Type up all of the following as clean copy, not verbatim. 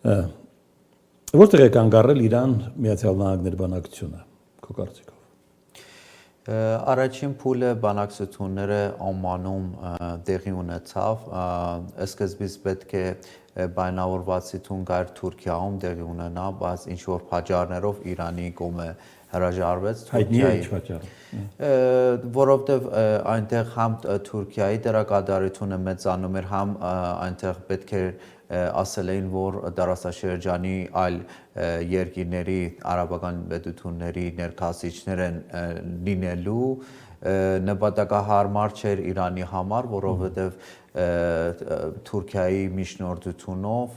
Որտեղ է կանգառել Իրան Միացյալ Նահանգների բանակցությունը քո կարծիքով։ Առաջին փուլը բանակցությունները Օմանում տեղի ունեցավ, սկզբից պետք է պայմանավորվածություն կար Թուրքիայում տեղի ունենա, բայց ինչ որ պատճառներով Իրանի կողմը հրաժարվեց Թուրքիայի, որովհետև այնտեղ համ Թուրքիայի դերակատարությունը մեծանում էր, համ այնտեղ պետք է ասել էին, որ դարաշրջանի այլ երկրների արաբական պետությունների ներկայացուցիչներ են լինելու նպատակահարմար չէր Իրանի համար, որովհետև Թուրքիայի միջնորդությունով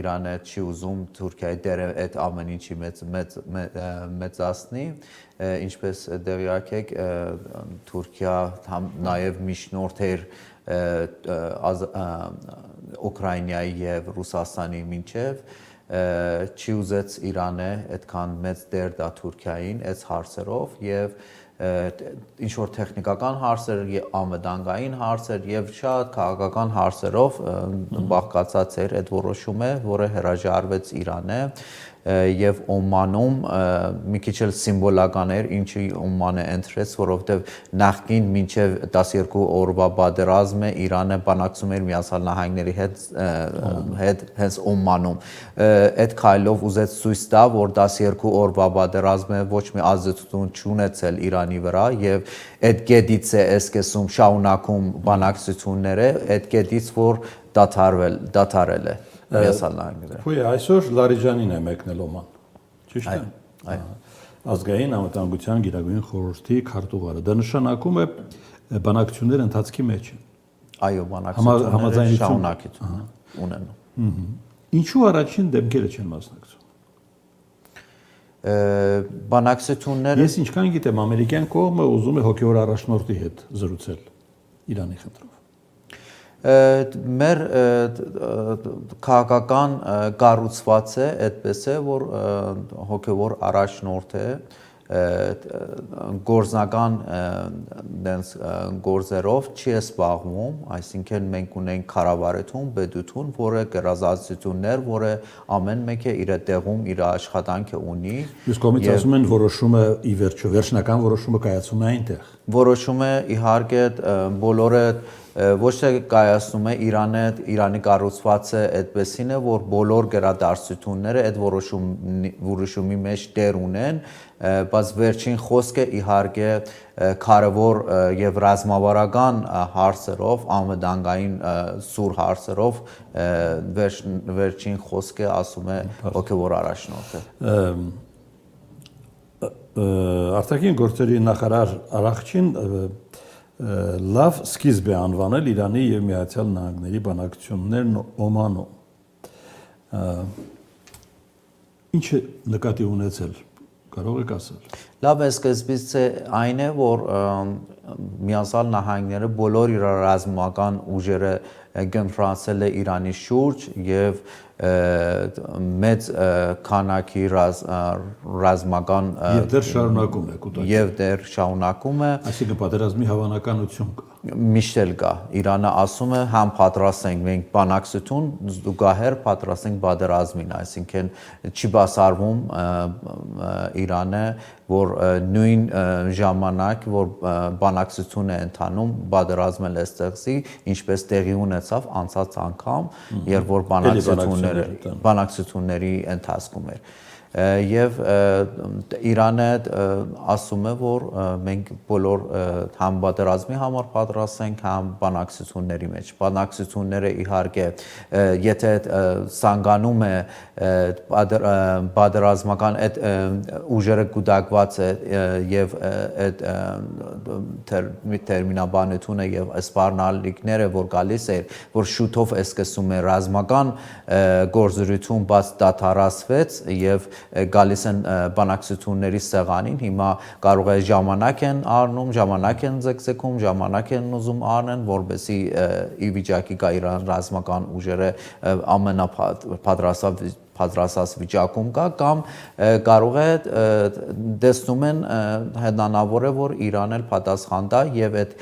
Իրանը չի ուզում Թուրքիայի դերը այդ ամեն ինչի մեծացնի, ինչպես տեղյակ եք, Թուրքիա նաև միջնորդ էր Ուկրաինայի և Ռուսաստանի միջև, չի ուզեց Իրանը այդքան մեծ դեր տա Թուրքիային այս հարցերով և ինչ-որ տեխնիկական հարցեր, անվտանգային հարցեր և շատ քաղաքական հարցերով բաղկացած էր այդ որոշումը, որը հրաժարվեց Իրանը և Օմանում մի քիչ էլ սիմվոլական էր, ինչի Օմանը ընտրեց, որովհետև նախկին մինչև 12 օրվա պատերազմը Իրանը բանակցում էր Միացյալ Նահանգների հետ հենց Օմանում։ Այդ քայլով ուզեց ցույց տա, որ 12 օրվա պատերազմը ոչ մի ազդեցություն չունեցել Իրանի վրա եւ այդ կետից է սկսում շարունակում բանակցությունները, այդ կետից որ դադարել է Միացյալ Նահանգները։ Փույ այսօր Լարիջանին է մեկնել Օման, ճիշտ է։ Այո։ Ազգային անվտանգության գիտագույն խորհրդի քարտուղարը։ Դա նշանակում է բանակցությունները ընթացքի մեջ են։ Այո, բանակցությունները շարունակություն ունեն։ Ինչու առաջին դեմքերը չեն մասնակցում։ Բանակցությունները Ես ինչքան գիտեմ, ամերիկյան կողմը ուզում է հոգևոր առաջնորդի հետ զրուցել Իրանի խնդրով։ Մեր քաղաքական կառուցվածքը այդպես է, որ հոգևոր առաջնորդը գործնական գործերով չի զբաղվում, այսինքն մենք ունենք կառավարություն, պետություն, որը գերազանցություններ, որը ամեն մեկը իր տեղում իր աշխատանքը ունի։ Մյուս կողմից ասում են որոշումը ի վերջո վերջնական որոշումը կայացում է այնտեղ։ Որոշումը իհարկե բոլորը ոչ թե կայացնում է Իրանի կառուցվածքը այդպեսին է, որ բոլոր գերադասությունները այդ որոշումի մեջ դեր ունեն, բայց վերջին խոսքը իհարկե կարևոր եւ ռազմավարական հարցերով, անվտանգային սուր հարցերով վերջին խոսքը ասում է հոգևոր առաջնորդը։ Արտաքին գործերի նախարար Արաքչին լավ սկիզբ է անվանել Իրանի եւ Միացյալ Նահանգների բանակցություններն Օմանում։ Ինչ է նկատի ունեցել, կարող եք ասել։ Լավ սկզբից այն է, որ Միացյալ Նահանգները բոլոր իր ռազմական ուժերը կենտրոնացել է Իրանի շուրջ եւ մեծ քանակի ռազմական եւ դեռ շարունակում է, այսինքն պատերազմի հավանականություն կա։ Միշտ էլ կա։ Իրանը ասում է համ պատրաստ ենք մենք բանակցություն, զուգահեռ պատրաստ ենք պատերազմին, այսինքն չի բացառվում Իրանը, որ նույն ժամանակ, որ բանակցություն է ընթանում, պատերազմը լստեղծի, ինչպես տեղի ունեցավ անցած անգամ, երբ որ բանակցությունների ընթացքում էր։ Եվ Իրանը ասում է, որ մենք բոլոր համ պատերազմի համար պատրաստ ենք, համ բանակցությունների մեջ։ Բանակցությունները իհարկե, եթե ցանկանում է պատերազմական այդ ուժերը կուտակված է եւ այդ տերմինաբանությունը եւ սպառնալիքները, որ գալիս է, որ շուտով սկսում է ռազմական գործունեություն, բայց դադարեցվեց եւ գալիս են բանակցությունների սեղանին, հիմա կարող է ժամանակ են առնում, ժամանակ են ձգձգում, ժամանակ են ուզում առնեն, որպեսզի ի վիճակի գա Իրան ռազմական ուժերը ամենապատրաստված պատրաստած վիճակում կա կամ կարող է տեսնում են հնարավոր է որ Իրանը պատասխան տա եւ այդ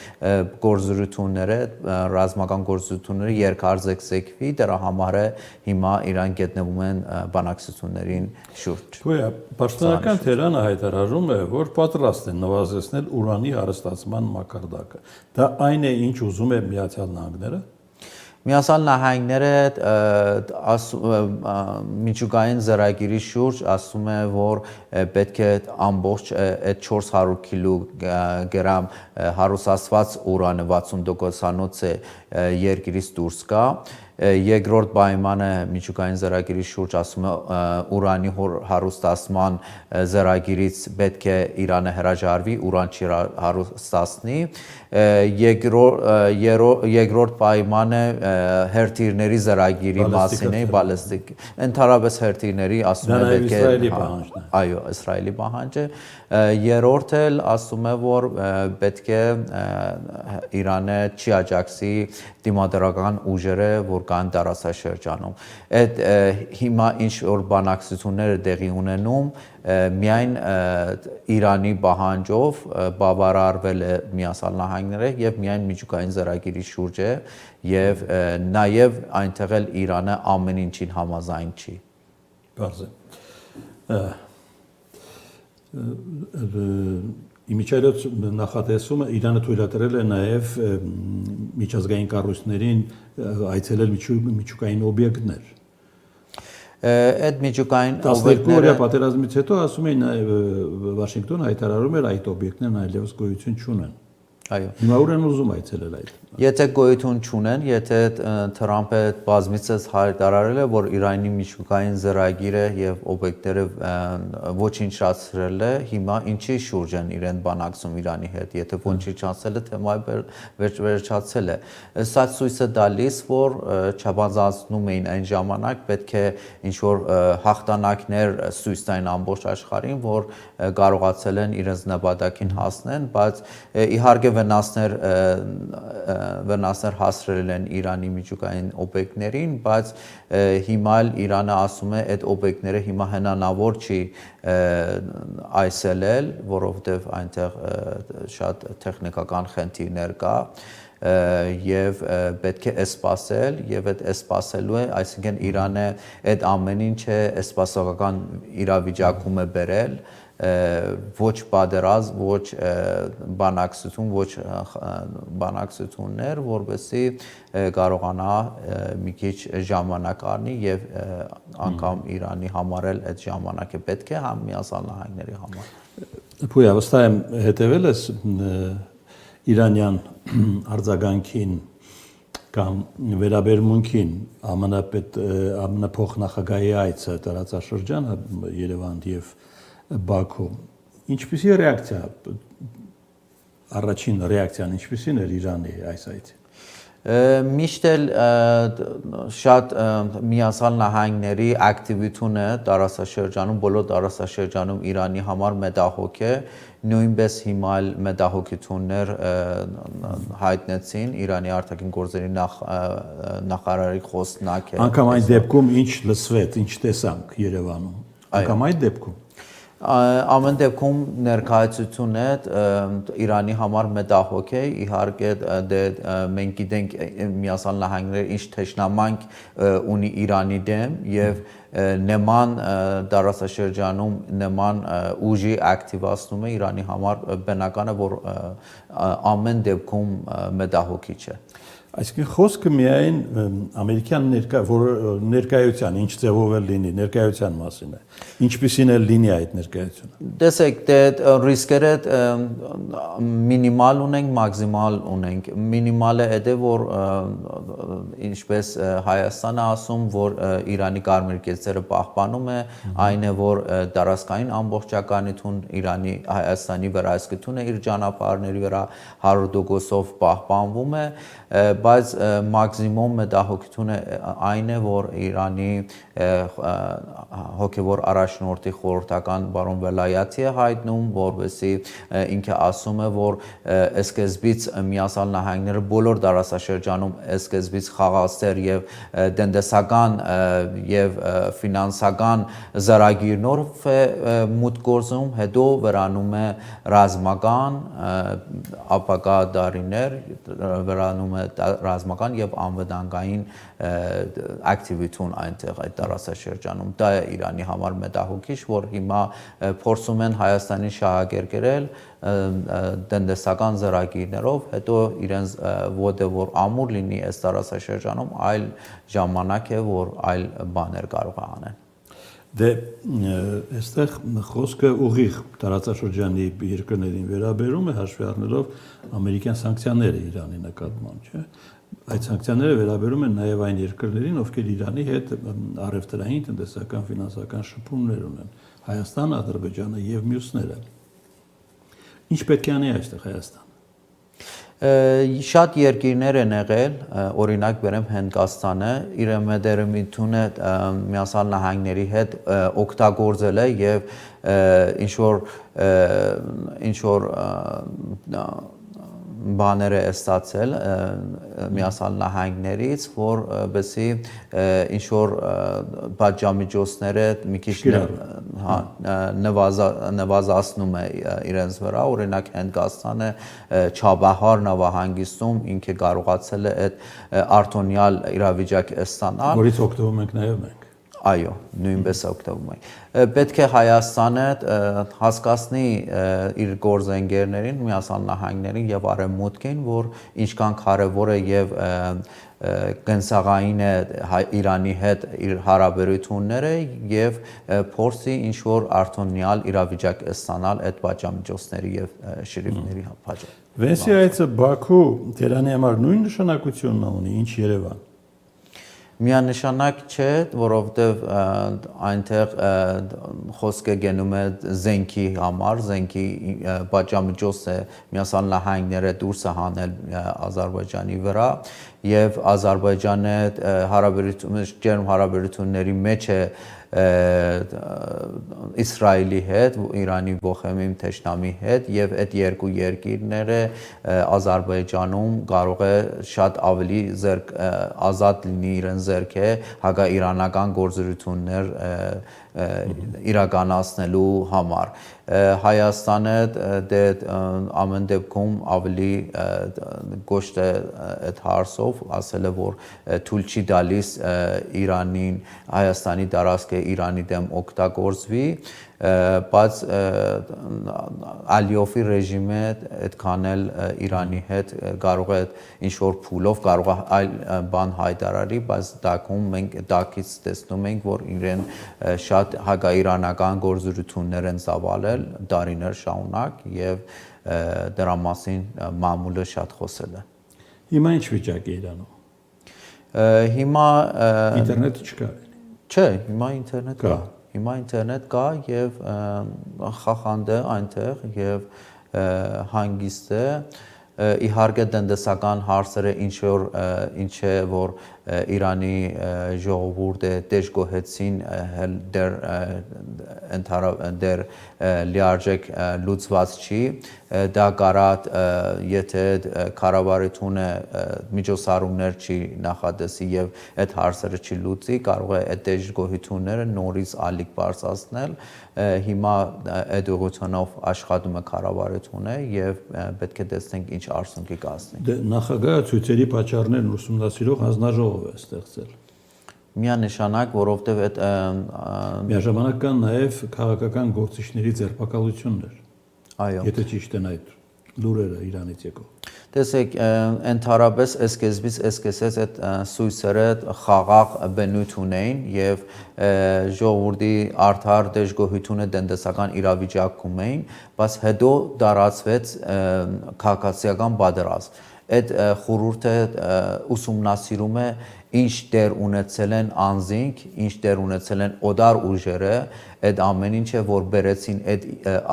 գործողությունները ռազմական գործողությունները երկարձգվի դրա համար է հիմա Իրան գտնվում են բանակցություններին շուրջ։ Պաշտոնական Թեհրանը հայտարարում է, որ պատրաստ են նվազեցնել ուրանի հարստացման մակարդակը։ Դա այն է, ինչ ուզում է Միացյալ Նահանգները։ Միացյալ Նահանգները միջուկային ծրագիրի շուրջ ասում է, որ պետք է ամբողջ այդ 400 կիլոգրամ հարուսացված ուրանը 60%-անոց է երկրից դուրս գա։ Երկրորդ պայմանը միջուկային ծրագիրի շուրջ ասում է ուրանի հարուստացման ծրագիրից պետք է Իրանը հրաժարվի, ուրան չի հարուստացնի։ Երկրորդ պայմանը հերթիրների ծրագիրի մասին է, բալիստիկ, ընդհանրապես հերթիրների ասում է պետք է այո, Իսրայելի պահանջը։ Երրորդ էլ ասում է, որ պետք է Իրանը չի աջակցի դիմադրական ուժերը, որ կան տարածաշրջանում։ Այդ հիմա ինչ որ բանակցությունները տեղի ունենում, միայն Իրանի պահանջով բավարարվել է Միացյալ Նահանգները եւ միայն միջուկային ծրագիրի շուրջ է եւ նաեւ այնտեղ էլ Իրանը ամեն ինչին համաձայն չի։ Բարձր։ Իմիջիայլոց նախատեսումը Իրանը թույլատրել է նաև միջազգային կառույցներին այցելել միջուկային օբյեկտներ։ Այդ միջուկային 12 օրյա պատերազմից հետո ասում էին Վաշինգտոնը հայտարարում էր այդ օբյեկտներն այլևս գոյություն չունեն։ Այո։ Հիմա ուր են ուզում այցելել այդ։ Եթե գոյություն չունեն, եթե Թրամփը բազմիցս հայտարարել է, որ Իրանի միջուկային ծրագիրը եւ օբյեկտները ոչնչացրել է, հիմա ինչի շուրջ են իրեն բանակցում Իրանի հետ, եթե ոչնչացել է, թեմայը վերջացել է։ Սա ցույց է տալիս, որ չափազանցնում էին այն ժամանակ, պետք է ինչ որ հաղթանակներ ցույց տային ամբողջ աշխարհին, որ կարողացել են իրենց նպատակին հասնեն, բայց իհարկե վնասներ հասրել են Իրանի միջուկային օբյեկտներին, բայց հիմա Իրանը ասում է այդ օբյեկտները հիմա հնարավոր չի այցելել, որովհետև այնտեղ շատ տեխնիկական խնդիրներ կա եւ պետք է սպասել եւ այդ սպասելու է, այսինքն Իրանը այդ ամեն ինչը սպասողական իրավիճակում է բերել ոչ պատերազմ, ոչ բանակցություն, ոչ բանակցություններ, որովհետեւ կարողանա մի քիչ ժամանակ առնի եւ անգամ Իրանի համար էլ այդ ժամանակը պետք է համ Միացյալ Նահանգների համար։ Փույա, վստահ եմ հետևել ես իրանյան արձագանքին կամ վերաբերմունքին ԱՄՆ փոխնախագահի այցը տարածաշրջան Երևան եւ Բաքու ինչպիսի ռեակցիա առաջին ռեակցիան ինչպիսին էր Իրանի այս այցի Միշտ էլ շատ Միացյալ Նահանգների ակտիվությունը տարածաշրջանում բոլոր տարածաշրջանում Իրանի համար մտահոգ է նույնպես հիմա մտահոգություններ հայտնեցին Իրանի արտաքին գործերի նախարարի խոսնակը անգամ այն դեպքում ինչ լսվեց ինչ տեսանք Երևանում անգամ այդ դեպքում Ամեն դեպքում ներկայացությունը Իրանի համար մտահոգ է իհարկե մենք գիտենք Միացյալ Նահանգները ինչ թշնամանք ունի Իրանի դեմ եւ նման տարածաշրջանում նման ուժի ակտիվացումը Իրանի համար բնական է որ ամեն դեպքում մտահոգիչ է Այսինքն խոսքը միայն ամերիկյան ներկայության ինչ ձևով էլ լինի ներկայության մասին է ինչպիսին է լինի այդ ներկայությունը Տեսեք դե ռիսկերը մինիմալ ունենք մաքսիմալ ունենք մինիմալը է որ ինչպես Հայաստանը ասում որ Իրանի կարմիր կեցերը պահպանում է այն է որ տարածքային ամբողջականություն Իրանի Հայաստանի վրայսկությունը իր ճանապարհների վրա 100%-ով պահպանվում է բայց մաքսիմում մտահոգությունը այն է որ Իրանի հոգևոր առաջնորդի խորհրդական բարոն Վելայաթի է հայտնում որովհետեւ ինքը ասում է որ սկզբից Միացյալ Նահանգները բոլոր տարածաշրջանում սկզբից խաղաղ եւ տնտեսական եւ ֆինանսական ծրագիրներով է մուտք գործում, հետո վերանում է ռազմական ապակա դարիներ, վերանում է ռազմական եւ անվտանգային ակտիվիտուն այնտեղ այդ տարածաշրջանում։ Դա է Իրանի համար մտահոգիչ, որ հիմա փորձում են Հայաստանին շահագրգռել տնտեսական ծրագիրներով, հետո իրենց որտեղ որ ամուր լինի այս տարածաշրջանում, այլ ժամանակ է, որ այլ բաներ կարող է անեն։ Դե այստեղ խոսքը ուղիղ տարածաշրջանի երկրներին վերաբերում է հաշվի առնելով ամերիկյան սանկցիաները Իրանի նկատմամբ, չէ՞։ Այդ սանկցիաները վերաբերում են նաև այն երկրներին, ովքեր Իրանի հետ առևտրային, տնտեսական, ֆինանսական շփումներ ունեն, Հայաստանը, Ադրբեջանը եւ մյուսները։ Ինչ պետք է անի այստեղ Հայաստանը։ Շատ երկիրներ են եղել, օրինակ բերեմ Հնդկաստանը, իր մեդերմիտունը Միացյալ Նահանգների հետ օգտագործել է եւ ինչ որ բաներ է ստացել Միացյալ Նահանգներից, որպեսզի ինչ որ պատժամիջոցները մի քիչ նվազացնում է իրենց վրա, օրինակ Հնդկաստանը Չաբահար նավահանգիստում ինքը կարողացել է այդ արտոնյալ իրավիճակ ստանալ, որից օգտվում ենք նաև մենք։ Այո, նույնպես օգտվում ենք։ Պետք է Հայաստանը հասկացնի իր գործընկերներին, Միացյալ Նահանգներին եւ Արևմուտքին, որ ինչքան կարեւոր է եւ կենսաղային է Իրանի հետ իր հարաբերությունները եւ փորձի ինչ որ արտոնյալ իրավիճակ ստանալ այդ պատժամիջոցների եւ շրիֆների պատճառով։ Վենսի այցը Բաքու Թերանի համար նույն նշանակությունն ունի, ինչ Երևան։ Միանշանակ չէ, որովհետև այնտեղ խոսքը գնում է զենքի համար, զենքի պատժամիջոց է Միացյալ Նահանգները դուրս է հանել Ադրբեջանի վրա եւ Ադրբեջանը ջերմ հարաբերությունների մեջ է Իսրայելի հետ, Իրանի ողեմիմ թշնամի հետ եւ այդ երկու երկիրները Ադրբեջանում կարող է շատ ավելի ազատ լինի իրեն ձեռքը հակաիրանական գործողություններ իրականացնելու համար։ Հայաստանը դե ամեն դեպքում ավելի գոշտ է այդ հարցով, ասել է որ թույլ չի տալիս Իրանին, Հայաստանի տարածքը Իրանի դեմ օգտագործվի, բայց Ալիովի ռեժիմը այդքան էլ Իրանի հետ կարող է ինչ որ փուլով կարող է այլ բան հայտարարի, բայց դակից տեսնում ենք, որ իրեն շատ հակաիրանական գործողություններ են ծավալել դարիներ շարունակ եւ դրա մասին մամուլը շատ խոսել է։ Հիմա ինչ վիճակ է Իրանում։ Հիմա ինտերնետը չկա։ Չէ, հիմա ինտերնետ կա։ Հիմա ինտերնետ կա եւ խախանդ է այնտեղ եւ հանգիստ է։ Իհարկե տնտեսական հարցերը ինչ է որ Իրանի ժողովուրդը դժգոհեցին դեր լիարժեք լուծված չի, դա կարատ եթե կառավարությունը միջոցառումներ չի նախատեսի եւ այդ հարցերը չի լուծի, կարող է այդ դժգոհությունները նորից ալիք բարձրացնել։ Հիմա այդ ուղղությունով աշխատում է կառավարությունը եւ պետք է տեսնենք ինչ արդյունքի կհասնի։ Նախագահը ցույցերի պատճառներն ուսումնասիրող հանձնաժողով է ստեղծել։ Միանշանակ, որովհետեւ այդ միաժամանակ կան նաեւ քաղաքական գործիչների ձերբակալություններ։ Այո։ Եթե ճիշտ են այդ լուրերը Իրանից եկող։ Տեսեք, ընդհանրապես սկզբից սկսեց այդ սույսերը խաղաղ բնույթ ունեին եւ ժողովրդի արդար դժգոհությունը տնտեսական իրավիճակում էին, բայց հետո դարածվեց քաղաքացիական պատերազմ։ Այդ խորհուրդը ուսումնասիրում է ինչ դեր ունեցել են անձինք, ինչ դեր ունեցել են օդար ուժերը, այդ ամեն ինչը որ բերեցին այդ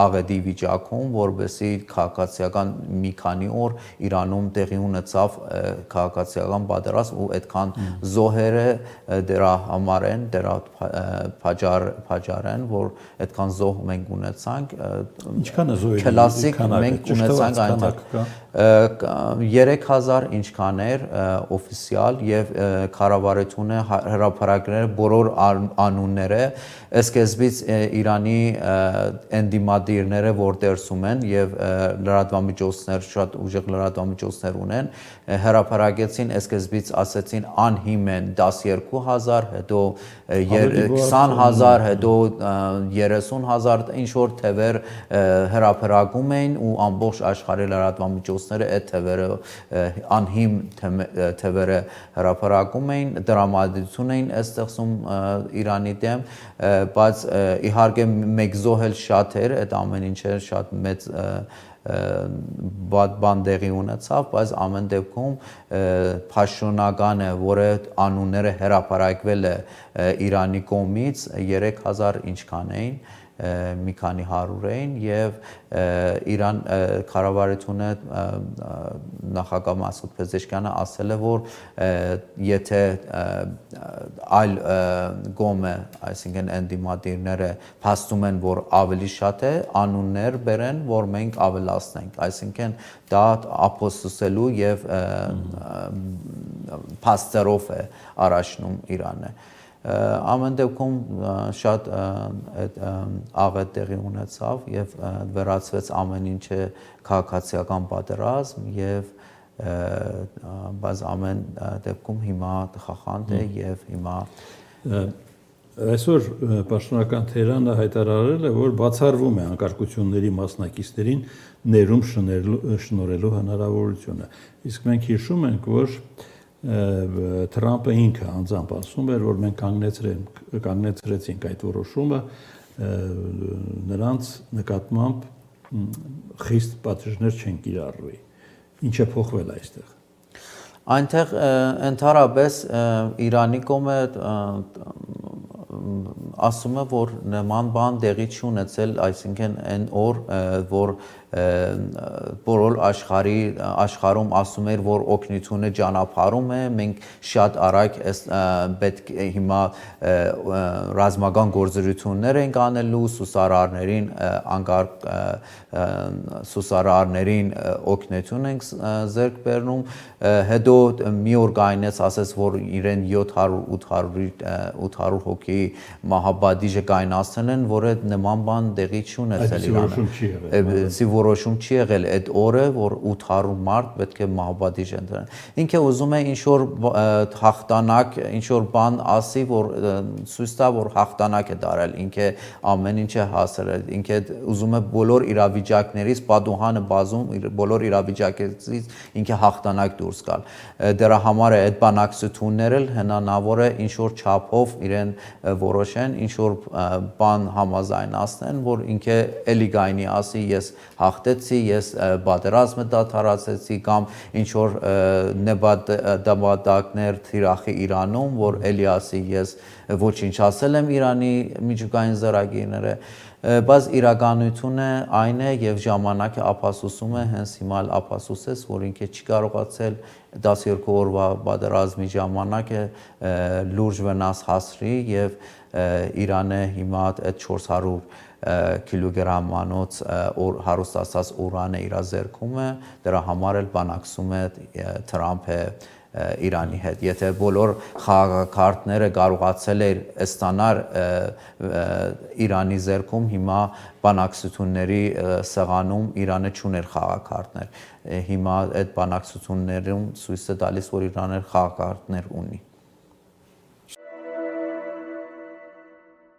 աղետի վիճակում, որովհետեւ քաղաքացիական մի քանի օր Իրանում տեղի ունեցավ քաղաքացիական պատերազմ ու այդքան զոհերը դրա համար են, դրա փաջարեն, որ այդքան զոհ մենք ունեցանք։ Ինչքան է զոհերի կլասիկ մենք ունեցանք այնտեղ 3000 ինչքան էր օֆիցիալ եւ կառավարությունը հրապարակները բոլոր անունները սկզբից Իրանի էնդիմադիրները որ դերսում են եւ լրատվամիջոցներ շատ ուժեղ լրատվամիջոցներ ունեն հրապարակեցին սկզբից ասեցին անհիմն 12000 հետո 20000 հետո 30000 ինչ որ թվեր հրապարակում էին ու ամբողջ աշխարհի լրատվամիջոցները այդ թվերը անհիմն թվերը հրապարակում էին դրամատիզություն էին ստեղծում Իրանի դեմ բայց իհարկե մեկ զոհ էլ շատ էր այդ ամեն ինչը շատ մեծ բան տեղի ունեցավ բայց ամեն դեպքում փաշոնական է որը անունները հրապարակվել է Իրանի կողմից 3000 ինչքան էին մի քանի 100 էին եւ Իրան կառավարությունը նախագահ Մասուդ Փեզեշքյանը ասել է որ եթե այլ կողմը այսինքն էնդիմադիրները փաստում են որ ավելի շատ է անուններ բերեն որ մենք ավելացնենք այսինքն դա ապոստոսելու եւ փաստերով է առաջնում Իրանը ամեն դեպքում շատ աղետ տեղի ունեցավ եւ վերացվեց ամեն ինչը քաղաքացիական պատերազմ եւ բայց ամեն դեպքում հիմա խախանդ է եւ հիմա այսօր պաշտոնական Թեհրանը հայտարարել է որ բացառվում է անկարգությունների մասնակիցներին ներում շնորհելու հնարավորությունը իսկ մենք հիշում ենք որ Թրամփը ինքը անձամբ ասում էր որ մենք կանգնեցրեցինք այդ որոշումը նրանց նկատմամբ խիստ պատժներ չեն կիրառվի ինչ է փոխվել այստեղ այնտեղ ընդհանրապես Իրանի կողմը ասում է որ նման բան տեղի չունեցել այսինքն այն օր որ բոլոր աշխարհում ասում էր որ օգնությունը ճանապարհում է մենք շատ արագ պետք է հիմա ռազմական գործողություններ ենք անելու սուսարարներին անկարգ սուսարարներին օգնություն ենք ձեռք բերնում հետո մի օր կայնեց ասես որ իրեն 700-800 հոգի մահաբադիժը կայնացնել են որը նման բան տեղի չունեցել Իրանը որոշում չի եղել այդ օրը որ 800 մարդ պետք է մահաբադիժ ընդունեն ինքը ուզում է ինչ որ հաղթանակ ինչ որ բան ասի որ ցույց տա որ հաղթանակ է դարել ինքը ամեն ինչը հասել է ինքը ուզում է բոլոր իրավիճակներից պատուհանը բազում բոլոր իրավիճակներից ինքը հաղթանակ դուրս գալ դրա համար է այդ բանակցությունները հնանավոր է ինչ որ չափով իրեն որոշեն ինչ որ բան համաձայնացնեն որ ինքը էլի գայնի ասի ես հաղթեցի ես պատերազմը դադարեցի կամ ինչ որ նպատակներ թիրախի Իրանում որ էլի ասի ես ոչինչ ասել եմ Իրանի միջուկային ծրագիրները բայց իրականությունը այն է եւ ժամանակը ապացուցում է հենց հիմա ապացուցեց որ ինքը չի կարողացել 12 օրվա պատերազմի ժամանակը լուրջ վնաս հասցրի եւ Իրանը հիմա այդ 400 կիլոգրամանոց հարուստացած ուրանը իր ձեռքում է դրա համար էլ բանակցում է Թրամփը Իրանի հետ եթե բոլոր խաղակարտները կարողացել էր ստանալ Իրանի ձեռքում հիմա բանակցությունների սեղանում Իրանը չուներ խաղակարտներ հիմա այդ բանակցություններում ցույց է տալիս որ Իրանը խաղակարտներ ունի